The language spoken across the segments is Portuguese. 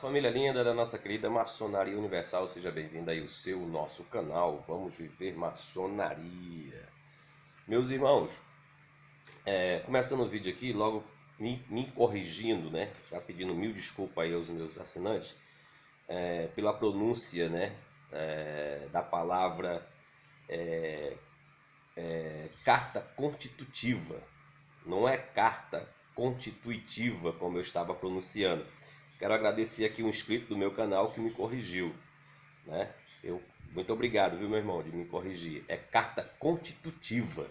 Família linda da nossa querida Maçonaria Universal, seja bem-vindo aí ao nosso canal. Vamos viver maçonaria. Meus irmãos, começando o vídeo aqui, logo me corrigindo, né? Já pedindo mil desculpas aí aos meus assinantes, pela pronúncia, né? Da palavra carta constitutiva. Não é carta constitutiva, como eu estava pronunciando. Quero agradecer aqui um inscrito do meu canal que me corrigiu, né? Muito obrigado, viu, meu irmão, de me corrigir. É carta constitutiva.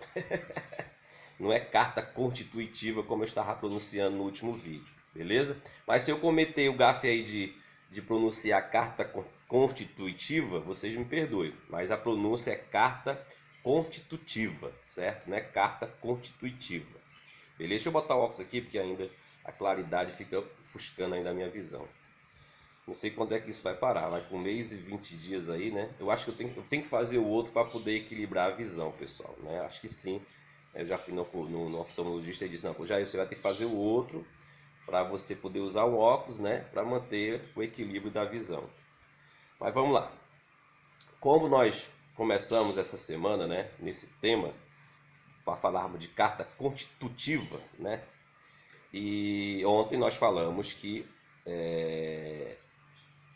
Não é carta constitutiva, como eu estava pronunciando no último vídeo, beleza? Mas se eu cometer o gafe aí de pronunciar carta constitutiva, vocês me perdoem. Mas a pronúncia é carta constitutiva, certo? Não é carta constitutiva. Beleza? Deixa eu botar o óculos aqui, porque ainda a claridade fica ofuscando ainda a minha visão. Não sei quando é que isso vai parar, vai com 1 mês e 20 dias aí, né? Eu acho que eu tenho que fazer o outro para poder equilibrar a visão, pessoal, né? Acho que sim. Eu já fui no oftalmologista e disse, não, já você vai ter que fazer o outro para você poder usar o óculos, né? Para manter o equilíbrio da visão. Mas vamos lá. Como nós começamos essa semana, né? Nesse tema, para falarmos de carta constitutiva, né? E ontem nós falamos que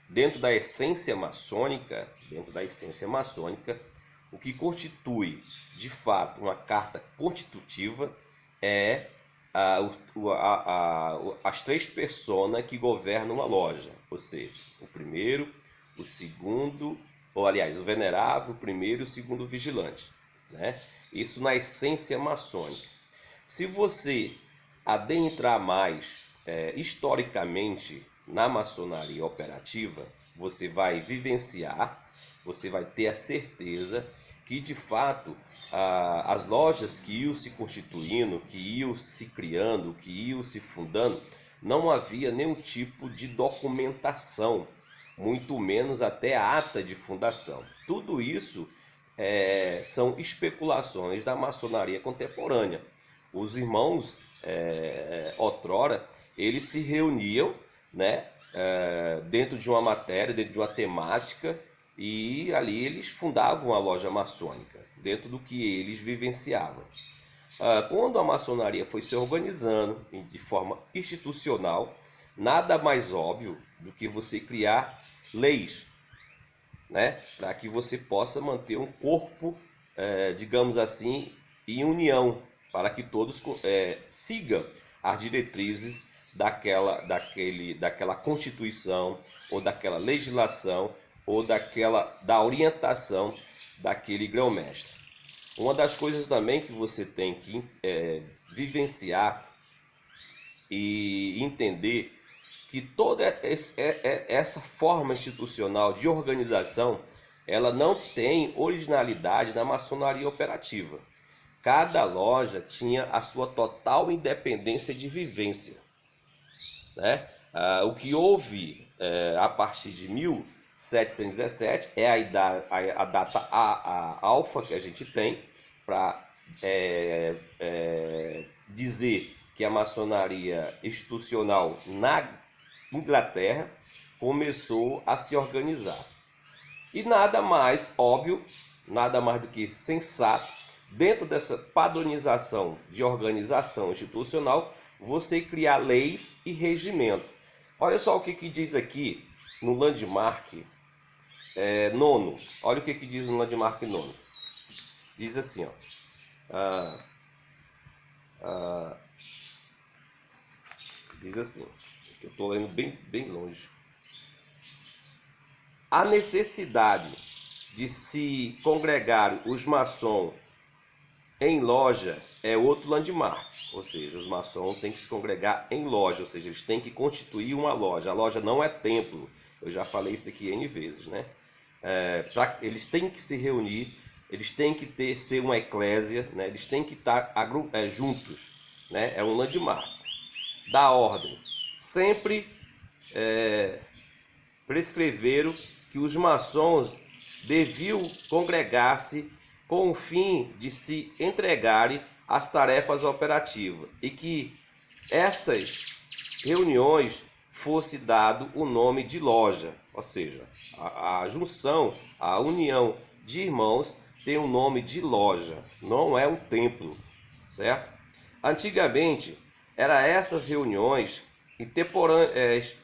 dentro da essência maçônica, o que constitui de fato uma carta constitutiva é as três personas que governam uma loja, ou seja, o primeiro, o segundo, ou aliás, o venerável, o primeiro e o segundo vigilante, né? Isso na essência maçônica. Se você adentrar mais historicamente na maçonaria operativa, você vai vivenciar, você vai ter a certeza que de fato as lojas que iam se constituindo, que iam se criando, que iam se fundando, não havia nenhum tipo de documentação, muito menos até a ata de fundação. Tudo isso são especulações da maçonaria contemporânea. Os irmãos, outrora, eles se reuniam, né, dentro de uma matéria, dentro de uma temática, e ali eles fundavam a loja maçônica, dentro do que eles vivenciavam. Quando a maçonaria foi se organizando de forma institucional, nada mais óbvio do que você criar leis, né, para que você possa manter um corpo, digamos assim, em união, para que todos sigam as diretrizes daquela constituição, ou daquela legislação, ou da orientação daquele grão-mestre. Uma das coisas também que você tem que vivenciar e entender que toda essa forma institucional de organização, ela não tem originalidade na maçonaria operativa. Cada loja tinha a sua total independência de vivência, né? O que houve a partir de 1717 é a data alfa que a gente tem para dizer que a maçonaria institucional na Inglaterra começou a se organizar. E nada mais óbvio, nada mais do que sensato, dentro dessa padronização de organização institucional, você criar leis e regimento. Olha só o que diz aqui no Landmark nono. Olha o que diz no Landmark nono. Diz assim, ó. Diz assim, eu estou lendo bem longe. A necessidade de se congregar os maçons em loja é outro landmark, ou seja, os maçons têm que se congregar em loja, ou seja, eles têm que constituir uma loja. A loja não é templo, eu já falei isso aqui N vezes, né? Eles têm que se reunir, eles têm que ser uma eclésia, né? Eles têm que estar juntos, né? É um landmark da ordem. Sempre prescreveram que os maçons deviam congregar-se com o fim de se entregarem às tarefas operativas, e que essas reuniões fosse dado o nome de loja, ou seja, a junção, a união de irmãos tem o nome de loja, não é um templo, certo? Antigamente, era essas reuniões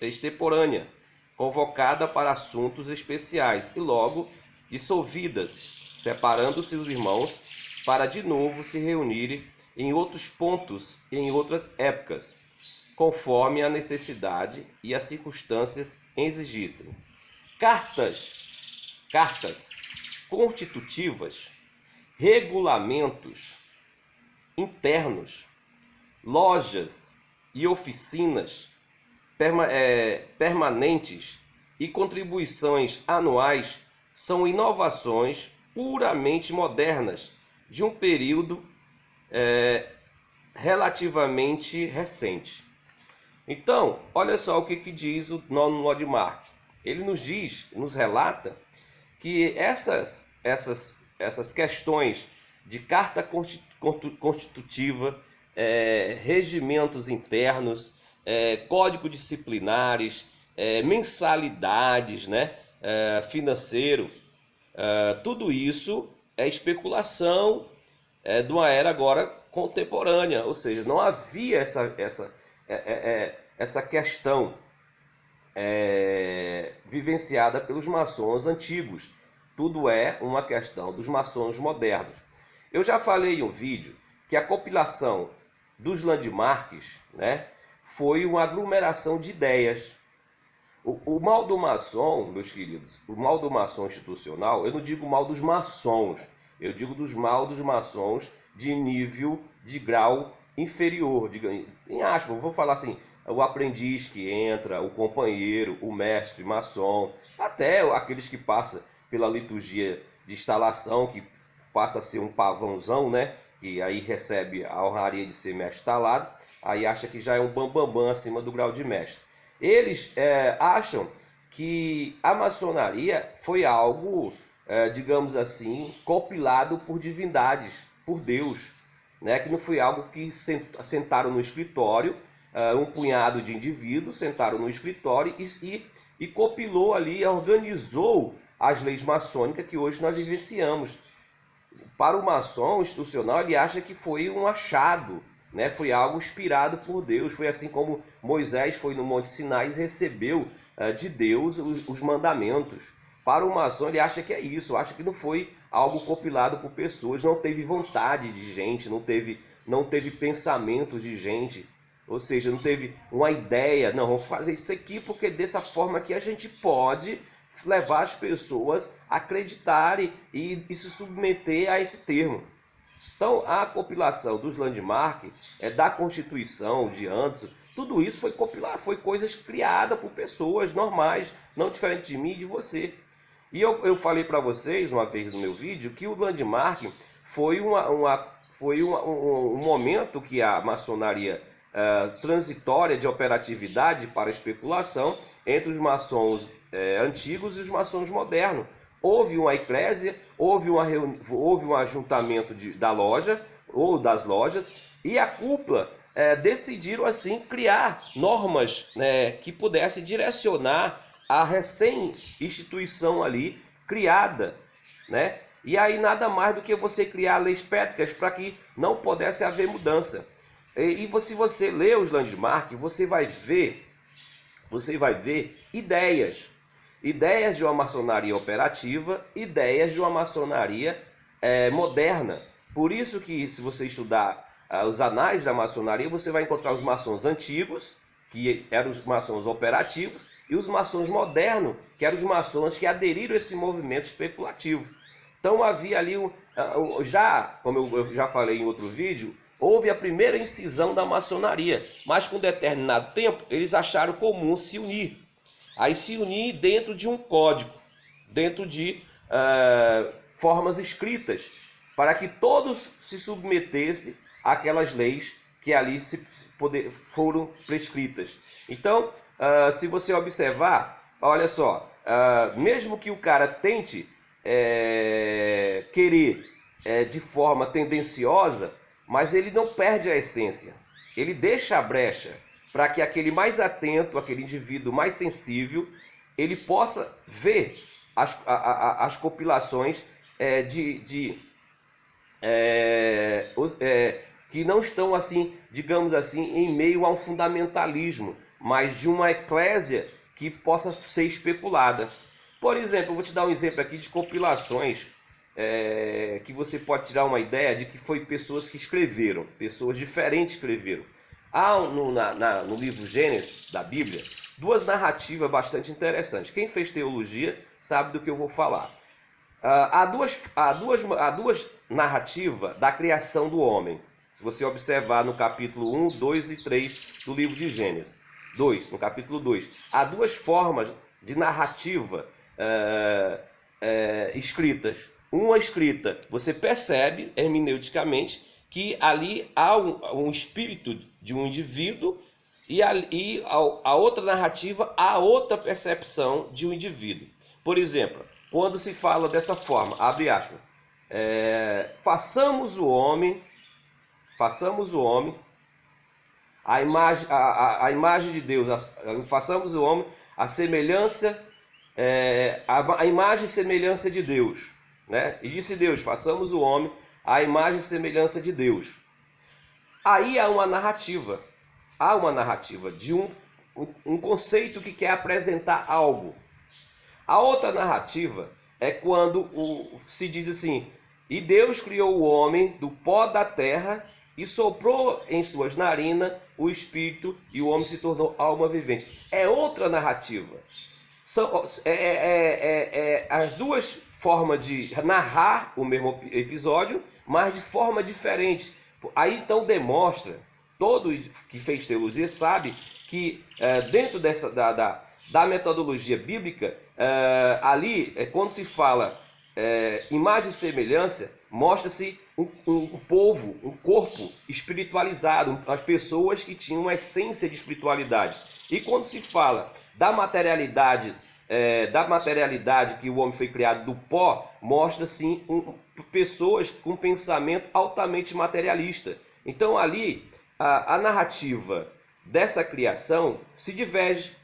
extemporânea, convocada para assuntos especiais e logo dissolvidas, separando-se os irmãos para de novo se reunirem em outros pontos e em outras épocas, conforme a necessidade e as circunstâncias exigissem. Cartas constitutivas, regulamentos internos, lojas e oficinas permanentes e contribuições anuais são inovações puramente modernas de um período relativamente recente. Então, olha só o que diz o Nono Lodmark. Ele nos relata que essas questões de carta constitutiva, regimentos internos, código disciplinares, mensalidades, né, financeiro, tudo isso é especulação de uma era agora contemporânea, ou seja, não havia essa questão vivenciada pelos maçons antigos. Tudo é uma questão dos maçons modernos. Eu já falei em um vídeo que a compilação dos landmarks, né, foi uma aglomeração de ideias. O mal do maçom, meus queridos, o mal do maçom institucional, eu não digo mal dos maçons, eu digo mal dos maçons de nível, de grau inferior, em aspas, vou falar assim, o aprendiz que entra, o companheiro, o mestre maçom, até aqueles que passam pela liturgia de instalação, que passa a ser um pavãozão, né? Que aí recebe a honraria de ser mestre talado, aí acha que já é um bambambam acima do grau de mestre. Eles acham que a maçonaria foi algo, digamos assim, compilado por divindades, por Deus, né? Que não foi algo que sentaram no escritório, um punhado de indivíduos sentaram no escritório e compilou ali, organizou as leis maçônicas que hoje nós vivenciamos. Para o maçom institucional, ele acha que foi um achado, né? Foi algo inspirado por Deus. Foi assim como Moisés foi no Monte Sinai e recebeu de Deus os mandamentos. Para o maçom, ele acha que é isso, acha que não foi algo compilado por pessoas, não teve vontade de gente, não teve pensamento de gente, ou seja, não teve uma ideia, não, vamos fazer isso aqui porque dessa forma que a gente pode levar as pessoas a acreditarem e se submeter a esse termo. Então, a compilação dos landmarks, da Constituição de antes, tudo isso foi coisas criadas por pessoas normais, não diferente de mim e de você. E eu falei para vocês uma vez no meu vídeo que o landmark foi um momento que a maçonaria transitória de operatividade para especulação entre os maçons antigos e os maçons modernos. Houve uma eclésia, houve um ajuntamento da loja ou das lojas, e a cúpula decidiram assim criar normas, né, que pudessem direcionar a recém-instituição ali criada, né? E aí nada mais do que você criar leis pétricas para que não pudesse haver mudança. E se você ler os landmarks, você vai ver ideias de uma maçonaria operativa, ideias de uma maçonaria moderna. Por isso que, se você estudar os anais da maçonaria, você vai encontrar os maçons antigos, que eram os maçons operativos, e os maçons modernos, que eram os maçons que aderiram a esse movimento especulativo. Então havia ali, como eu já falei em outro vídeo, houve a primeira incisão da maçonaria, mas com um determinado tempo eles acharam comum se unir. Aí se unir dentro de um código, dentro de formas escritas, para que todos se submetessem àquelas leis que ali foram prescritas. Então, se você observar, olha só, mesmo que o cara tente querer de forma tendenciosa, mas ele não perde a essência, ele deixa a brecha, para que aquele mais atento, aquele indivíduo mais sensível, ele possa ver as compilações que não estão assim, digamos assim, em meio a um fundamentalismo, mas de uma eclésia que possa ser especulada. Por exemplo, eu vou te dar um exemplo aqui de compilações que você pode tirar uma ideia de que foi pessoas que escreveram, pessoas diferentes escreveram. Há no livro Gênesis da Bíblia duas narrativas bastante interessantes. Quem fez teologia sabe do que eu vou falar. Há duas narrativas da criação do homem. Se você observar no capítulo 1, 2 e 3 do livro de Gênesis. No capítulo 2. Há duas formas de narrativa escritas. Uma escrita, você percebe hermeneuticamente que ali há um espírito de um indivíduo e a outra narrativa há outra percepção de um indivíduo. Por exemplo, quando se fala dessa forma, abre aspas, façamos o homem a imagem de Deus, façamos o homem a semelhança, a imagem e semelhança de Deus, né? E disse Deus, façamos o homem a imagem e semelhança de Deus. Aí há uma narrativa de um conceito que quer apresentar algo. A outra narrativa é quando se diz assim, e Deus criou o homem do pó da terra e soprou em suas narinas o espírito e o homem se tornou alma vivente. É outra narrativa. São as duas formas de narrar o mesmo episódio, mas de forma diferente. Aí então demonstra, todo que fez teologia sabe que dentro da metodologia bíblica, ali, quando se fala imagem e semelhança, mostra-se um povo, um corpo espiritualizado, as pessoas que tinham uma essência de espiritualidade. E quando se fala da materialidade que o homem foi criado do pó, mostra sim pessoas com pensamento altamente materialista. Então ali a narrativa dessa criação se diverge,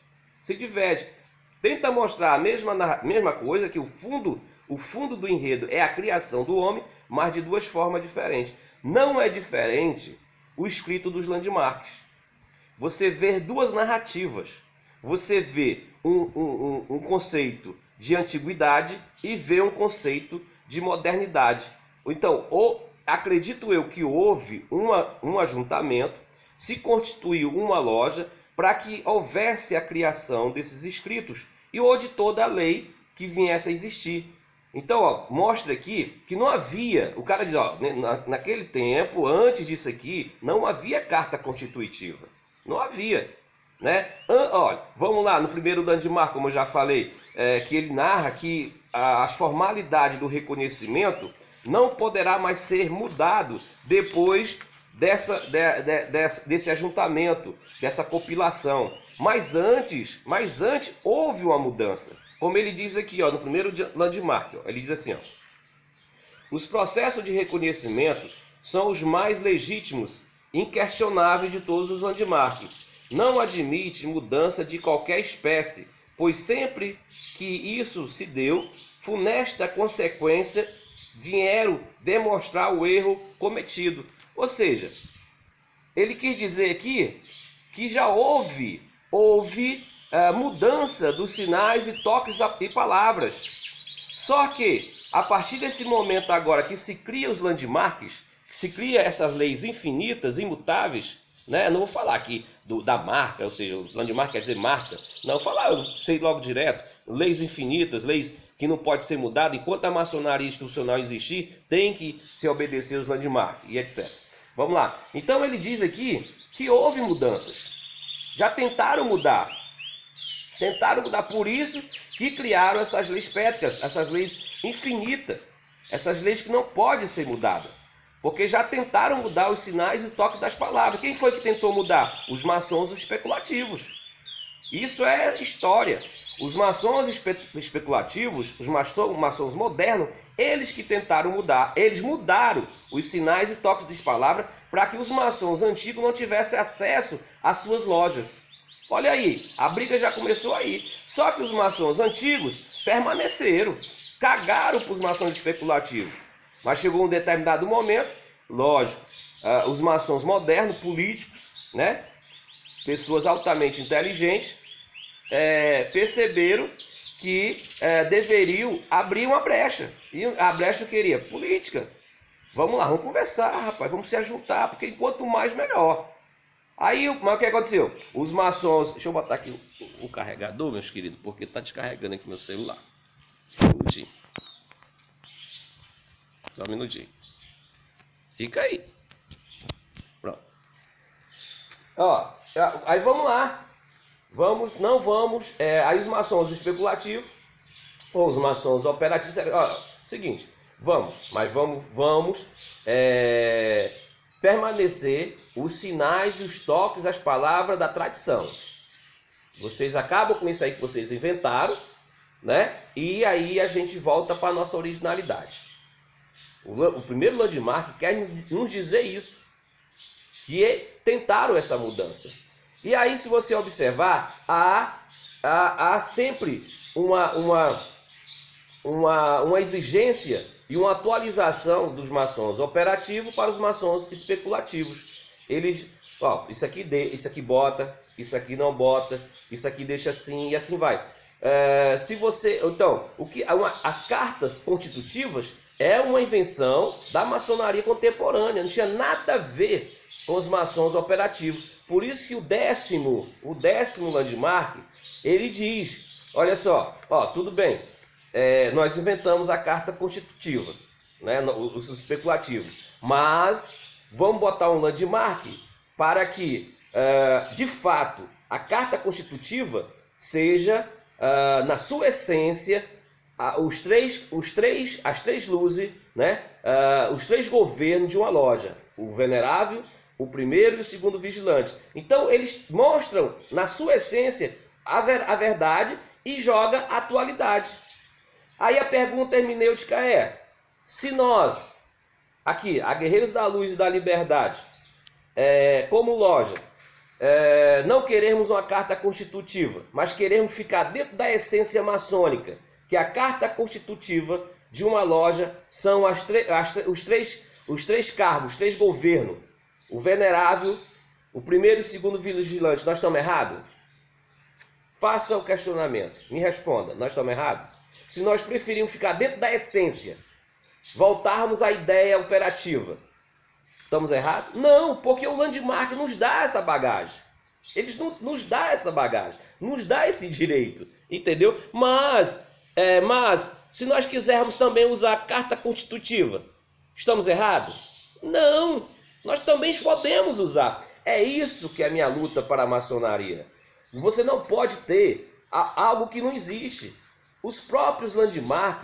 tenta mostrar a mesma coisa, que o fundo do enredo é a criação do homem, mas de duas formas diferentes. Não é diferente o escrito dos landmarks. Você vê duas narrativas. Você vê um conceito de antiguidade e vê um conceito de modernidade. Então, acredito eu que houve um ajuntamento, se constituiu uma loja para que houvesse a criação desses escritos ou de toda a lei que viesse a existir. Então, mostra aqui que não havia, o cara diz, naquele tempo, antes disso aqui, não havia carta constitutiva. Não havia, né? Olha, vamos lá, no primeiro landmark, como eu já falei, que ele narra que as formalidades do reconhecimento não poderá mais ser mudado depois desse ajuntamento, dessa compilação. Mas antes houve uma mudança. Como ele diz aqui, no primeiro landmark, ele diz assim, os processos de reconhecimento são os mais legítimos, inquestionáveis de todos os landmarks. Não admite mudança de qualquer espécie, pois sempre que isso se deu, funesta consequência vieram demonstrar o erro cometido. Ou seja, ele quis dizer aqui que já houve mudança dos sinais e toques e palavras. Só que, a partir desse momento agora que se cria os landmarks, que se cria essas leis infinitas, imutáveis, né? Não vou falar aqui da marca, ou seja, o landmark quer dizer marca. Não, eu sei logo direto, leis infinitas, leis que não pode ser mudada, enquanto a maçonaria institucional existir, tem que se obedecer os landmarks e etc. Vamos lá. Então ele diz aqui que houve mudanças. Já tentaram mudar, por isso que criaram essas leis pétricas, essas leis infinitas, essas leis que não podem ser mudadas. Porque já tentaram mudar os sinais e o toque das palavras. Quem foi que tentou mudar? Os maçons especulativos. Isso é história. Os maçons especulativos, os maçons modernos, eles que tentaram mudar, eles mudaram os sinais e toques de palavra para que os maçons antigos não tivessem acesso às suas lojas. Olha aí, a briga já começou aí. Só que os maçons antigos permaneceram, cagaram para os maçons especulativos. Mas chegou um determinado momento, lógico, os maçons modernos, políticos, né, pessoas altamente inteligentes, perceberam que deveriam abrir uma brecha. E a brecha queria política. Vamos lá, vamos conversar, rapaz, vamos se ajuntar, porque quanto mais melhor. Aí, mas o que aconteceu? Os maçons... Deixa eu botar aqui o carregador, meus queridos, porque tá descarregando aqui meu celular. Só um minutinho. Só um minutinho. Fica aí. Pronto. Ó, aí vamos lá. Aí os maçons especulativos, ou os maçons operativos, seguinte, vamos permanecer os sinais e os toques, as palavras da tradição. Vocês acabam com isso aí que vocês inventaram, né? E aí a gente volta para a nossa originalidade. O primeiro landmark quer nos dizer isso, que tentaram essa mudança. E aí, se você observar, há sempre uma exigência e uma atualização dos maçons operativos para os maçons especulativos. Eles, isso aqui bota, isso aqui não bota, isso aqui deixa assim e assim vai. Então, as cartas constitutivas é uma invenção da maçonaria contemporânea, não tinha nada a ver com os maçons operativos. Por isso que o décimo landmark, ele diz, olha só, tudo bem, nós inventamos a carta constitutiva, né, os especulativos, mas vamos botar um landmark para que, de fato, a carta constitutiva seja, na sua essência, as três luzes, né, os três governos de uma loja, o venerável, o primeiro e o segundo vigilante. Então eles mostram na sua essência a verdade e joga a atualidade. Aí a pergunta hermenêutica se nós, aqui, a Guerreiros da Luz e da Liberdade, como loja, não queremos uma carta constitutiva, mas queremos ficar dentro da essência maçônica, que a carta constitutiva de uma loja são os três cargos, os três governos. O venerável, o primeiro e o segundo vigilante, nós estamos errados? Faça o questionamento, me responda, nós estamos errados? Se nós preferimos ficar dentro da essência, voltarmos à ideia operativa, estamos errados? Não, porque o landmark nos dá essa bagagem. Eles não nos dão essa bagagem, nos dá esse direito, entendeu? Mas se nós quisermos também usar a carta constitutiva, estamos errados? Não. Nós também podemos usar. É isso que é a minha luta para a maçonaria. Você não pode ter algo que não existe. Os próprios landmark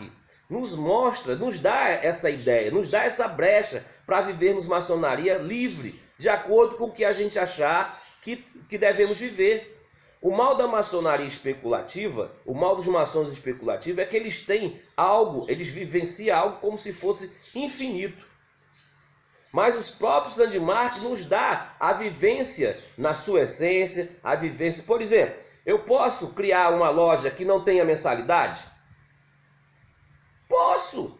nos dá essa ideia, nos dá essa brecha para vivermos maçonaria livre, de acordo com o que a gente achar que devemos viver. O mal da maçonaria especulativa, o mal dos maçons especulativos é que eles têm algo, eles vivenciam algo como se fosse infinito. Mas os próprios landmark nos dá a vivência na sua essência, a vivência. Por exemplo, eu posso criar uma loja que não tenha mensalidade? Posso!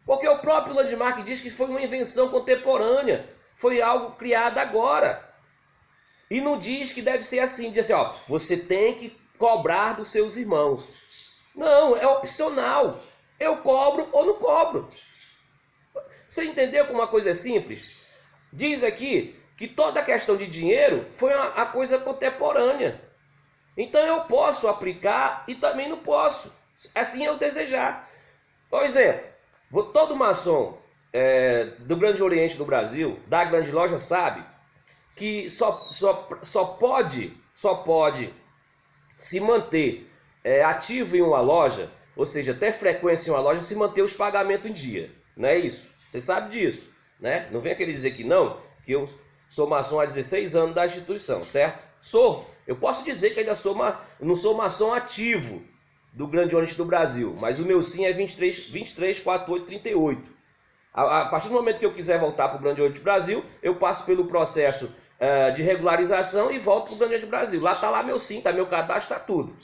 Porque o próprio landmark diz que foi uma invenção contemporânea, foi algo criado agora. E não diz que deve ser assim, diz assim, você tem que cobrar dos seus irmãos. Não, é opcional. Eu cobro ou não cobro. Você entendeu como uma coisa é simples? Diz aqui que toda a questão de dinheiro foi a coisa contemporânea. Então eu posso aplicar e também não posso. Assim eu desejar. Por exemplo, todo maçom do Grande Oriente do Brasil, da grande loja, sabe que só pode se manter ativo em uma loja, ou seja, ter frequência em uma loja, se manter os pagamentos em dia. Não é isso? Você sabe disso, né? Não venha querer dizer que não, que eu sou maçom há 16 anos da instituição, certo? Sou. Eu posso dizer que ainda não sou maçom ativo do Grande Oriente do Brasil, mas o meu sim é 23 48 38. A partir do momento que eu quiser voltar para o Grande Oriente do Brasil, eu passo pelo processo de regularização e volto para o Grande Oriente do Brasil. Lá está lá meu sim, está meu cadastro, está tudo.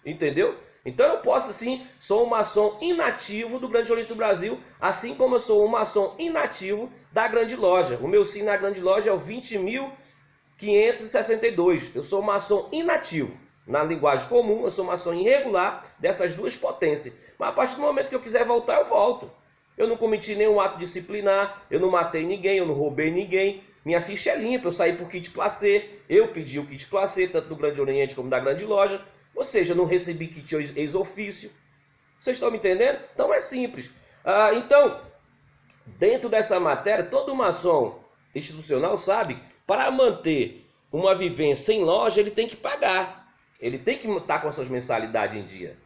Entendeu? Então eu posso sim, sou um maçom inativo do Grande Oriente do Brasil, assim como eu sou um maçom inativo da Grande Loja. O meu sim na Grande Loja é o 20.562. Eu sou maçom inativo. Na linguagem comum, eu sou maçom irregular dessas duas potências. Mas a partir do momento que eu quiser voltar, eu volto. Eu não cometi nenhum ato disciplinar, eu não matei ninguém, eu não roubei ninguém. Minha ficha é limpa, eu saí por kit placê, eu pedi o kit placê, tanto do Grande Oriente como da Grande Loja. Ou seja, eu não recebi kit ex-ofício. Vocês estão me entendendo? Então é simples. Então, dentro dessa matéria, todo maçom institucional sabe que para manter uma vivência em loja, ele tem que pagar. Ele tem que estar com as suas mensalidades em dia.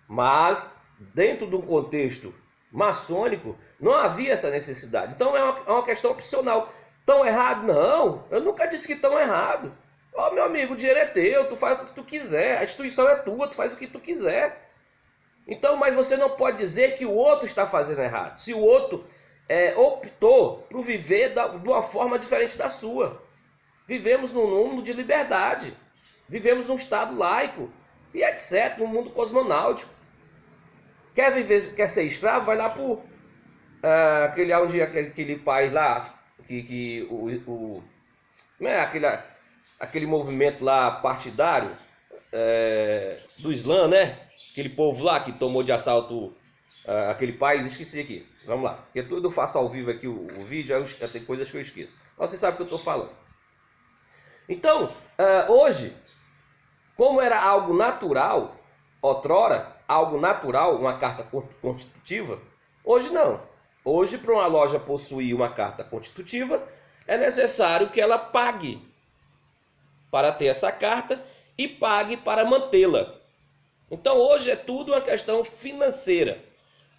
Mas, dentro de um contexto maçônico, não havia essa necessidade. Então é uma questão opcional. Tão errado? Não, eu nunca disse que tão errado. Ó, meu amigo, o dinheiro é teu, tu faz o que tu quiser, a instituição é tua, tu faz o que tu quiser. Então, mas você não pode dizer que o outro está fazendo errado. Se o outro optou por viver de uma forma diferente da sua. Vivemos num mundo de liberdade. Vivemos num estado laico. E etc, num mundo cosmonáutico. Quer ser escravo? Vai lá por aquele pai lá, aquele movimento lá partidário do Islã, né? Aquele povo lá que tomou de assalto aquele país, esqueci aqui. Vamos lá, porque tudo eu faço ao vivo aqui o vídeo, aí tem coisas que eu esqueço. Mas você sabe o que eu estou falando. Então, hoje, como era algo natural, outrora, algo natural, uma carta constitutiva, hoje não. Hoje, para uma loja possuir uma carta constitutiva, é necessário que ela pague para ter essa carta e pague para mantê-la. Então, hoje é tudo uma questão financeira.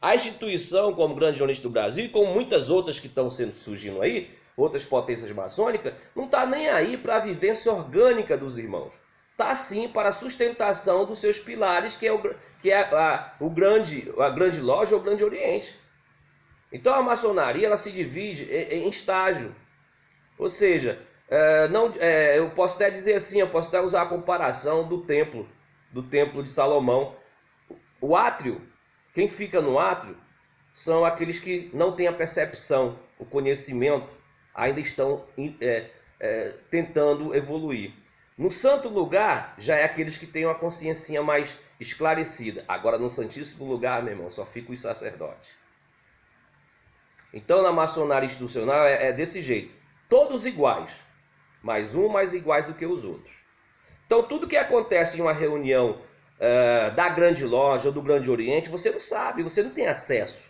A instituição, como o Grande Oriente do Brasil, e como muitas outras que estão surgindo aí, outras potências maçônicas, não está nem aí para a vivência orgânica dos irmãos. Está sim para a sustentação dos seus pilares, que é a grande loja ou o Grande Oriente. Então a maçonaria ela se divide em estágio. Ou seja, eu posso até dizer assim, eu posso até usar a comparação do templo de Salomão. O átrio, quem fica no átrio, são aqueles que não têm a percepção, o conhecimento, ainda estão tentando evoluir. No santo lugar, já é aqueles que têm uma consciência mais esclarecida. Agora, no santíssimo lugar, meu irmão, só ficam os sacerdotes. Então, na maçonaria institucional é desse jeito. Todos iguais, mas um mais iguais do que os outros. Então, tudo que acontece em uma reunião da Grande Loja ou do Grande Oriente, você não sabe, você não tem acesso.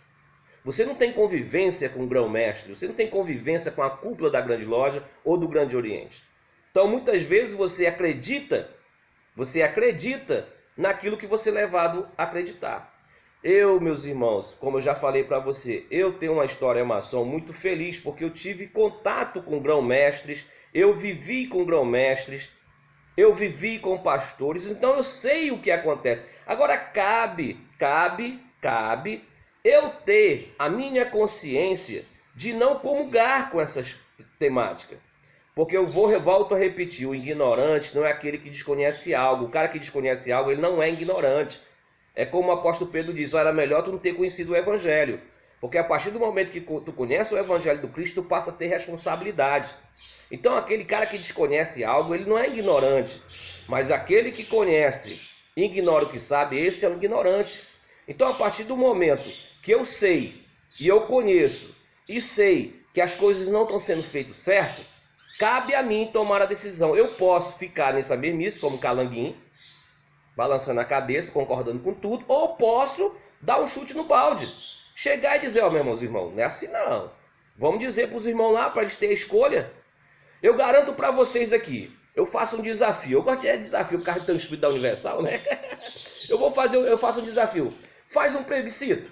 Você não tem convivência com o grão-mestre, você não tem convivência com a cúpula da Grande Loja ou do Grande Oriente. Então, muitas vezes você acredita naquilo que você é levado a acreditar. Eu, meus irmãos, como eu já falei para você, eu tenho uma história maçom muito feliz, porque eu tive contato com grão-mestres, eu vivi com grão-mestres, eu vivi com pastores, então eu sei o que acontece. Agora cabe eu ter a minha consciência de não comungar com essas temáticas. Porque volto a repetir, o ignorante não é aquele que desconhece algo. O cara que desconhece algo, ele não é ignorante. É como o apóstolo Pedro diz, era melhor tu não ter conhecido o evangelho. Porque a partir do momento que tu conhece o evangelho do Cristo, tu passa a ter responsabilidade. Então aquele cara que desconhece algo, ele não é ignorante. Mas aquele que conhece e ignora o que sabe, esse é um ignorante. Então a partir do momento que eu sei e eu conheço e sei que as coisas não estão sendo feitas certo, cabe a mim tomar a decisão. Eu posso ficar nessa mesmice como calanguinho, balançando a cabeça, concordando com tudo, ou posso dar um chute no balde. Chegar e dizer, ó, meus irmãos, não é assim não. Vamos dizer para os irmãos lá, para eles terem a escolha. Eu garanto para vocês aqui, eu faço um desafio. Eu gosto de desafio, o carro tem um espírito da Universal, né? Eu faço um desafio. Faz um plebiscito.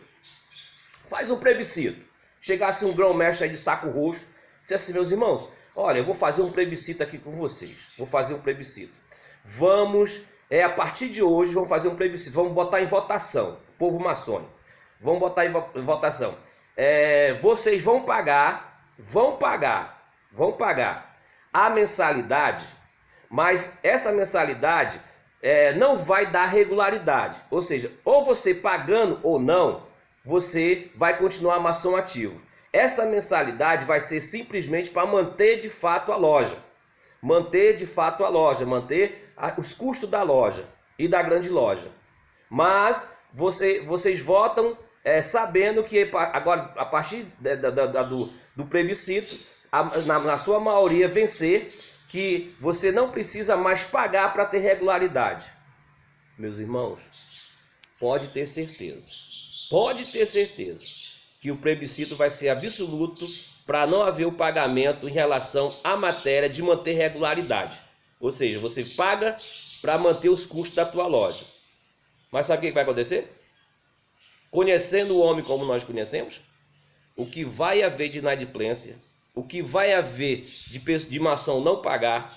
Chegasse um grão-mestre aí de saco roxo, disse assim, meus irmãos, olha, eu vou fazer um plebiscito aqui com vocês. Vou fazer um plebiscito. vamos, a partir de hoje, vamos fazer um plebiscito, vamos botar em votação, povo maçônico, vamos botar em votação. Vocês vão pagar a mensalidade, mas essa mensalidade não vai dar regularidade. Ou seja, ou você pagando ou não, você vai continuar maçom ativo. Essa mensalidade vai ser simplesmente para manter de fato a loja. Manter os custos da loja e da grande loja. Mas vocês votam sabendo que agora, a partir do plebiscito, na sua maioria vencer, que você não precisa mais pagar para ter regularidade. Meus irmãos, pode ter certeza que o plebiscito vai ser absoluto para não haver o pagamento em relação à matéria de manter regularidade. Ou seja, você paga para manter os custos da tua loja. Mas sabe o que vai acontecer? Conhecendo o homem como nós conhecemos, o que vai haver de inadimplência, o que vai haver de maçom não pagar,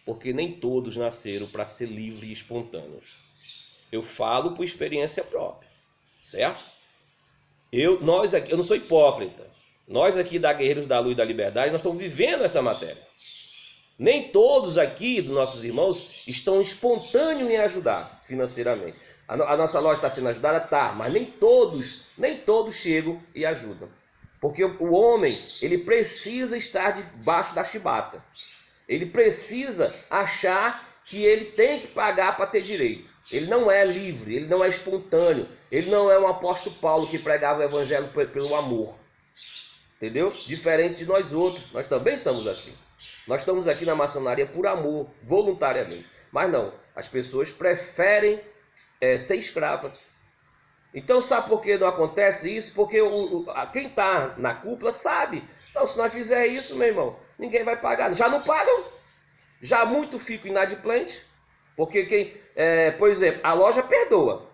porque nem todos nasceram para ser livres e espontâneos. Eu falo por experiência própria, certo? Eu não sou hipócrita. Nós aqui da Guerreiros da Luz e da Liberdade, nós estamos vivendo essa matéria. Nem todos aqui dos nossos irmãos estão espontâneos em ajudar financeiramente. A nossa loja está sendo ajudada? Tá, mas nem todos chegam e ajudam. Porque o homem, ele precisa estar debaixo da chibata. Ele precisa achar que ele tem que pagar para ter direito. Ele não é livre, ele não é espontâneo. Ele não é um apóstolo Paulo que pregava o evangelho pelo amor. Entendeu? Diferente de nós outros, nós também somos assim. Nós estamos aqui na maçonaria por amor, voluntariamente. Mas não, as pessoas preferem ser escrava. Então sabe por que não acontece isso? Porque quem está na cúpula sabe. Não, se nós fizer isso, meu irmão, ninguém vai pagar. Já não pagam. Já muito fico inadimplente. Porque por exemplo, a loja perdoa.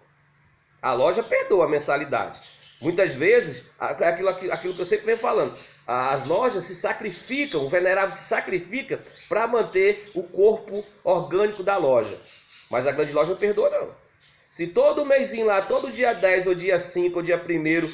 A loja perdoa a mensalidade. Muitas vezes, aquilo que eu sempre venho falando, as lojas se sacrificam, o venerável se sacrifica para manter o corpo orgânico da loja. Mas a grande loja não perdoa não. Se todo mêsinho lá, todo dia 10 ou dia 5 ou dia 1º,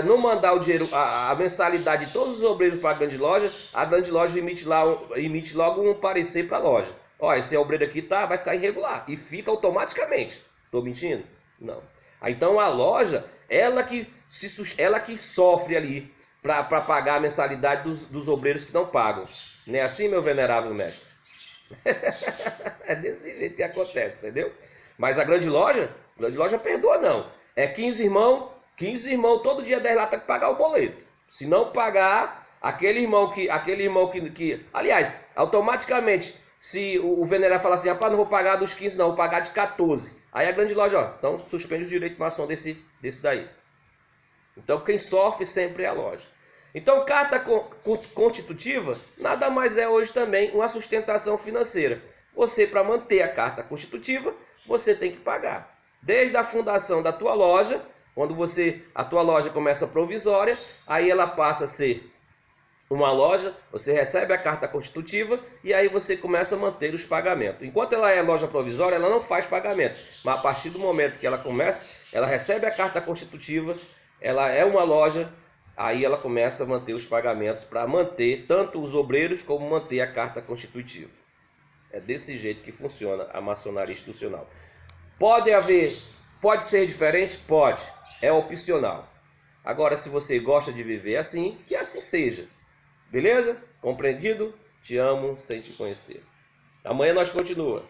não mandar o dinheiro, a mensalidade de todos os obreiros para a grande loja emite logo um parecer para a loja. Ó, esse obreiro aqui vai ficar irregular. E fica automaticamente. Estou mentindo? Não. Então a loja, ela que sofre ali para pagar a mensalidade dos obreiros que não pagam. Não é assim, meu venerável mestre? É desse jeito que acontece, entendeu? Mas a grande loja perdoa não. 15 irmãos, todo dia 10 lá tem que pagar o boleto. Se não pagar, aquele irmão que aliás, automaticamente, se o venerável falar assim, rapaz, não vou pagar dos 15 não, vou pagar de 14. Aí a grande loja, ó, então suspende o direito de maçom desse daí. Então quem sofre sempre é a loja. Então carta constitutiva nada mais é hoje também uma sustentação financeira. Você, para manter a carta constitutiva, você tem que pagar. Desde a fundação da tua loja, quando a tua loja começa provisória, aí ela passa a ser uma loja, você recebe a carta constitutiva e aí você começa a manter os pagamentos. Enquanto ela é loja provisória, ela não faz pagamento. Mas a partir do momento que ela começa, ela recebe a carta constitutiva, ela é uma loja, aí ela começa a manter os pagamentos para manter tanto os obreiros como manter a carta constitutiva. É desse jeito que funciona a maçonaria institucional. Pode ser diferente? Pode. É opcional. Agora, se você gosta de viver assim, que assim seja. Beleza? Compreendido? Te amo sem te conhecer. Amanhã nós continuamos.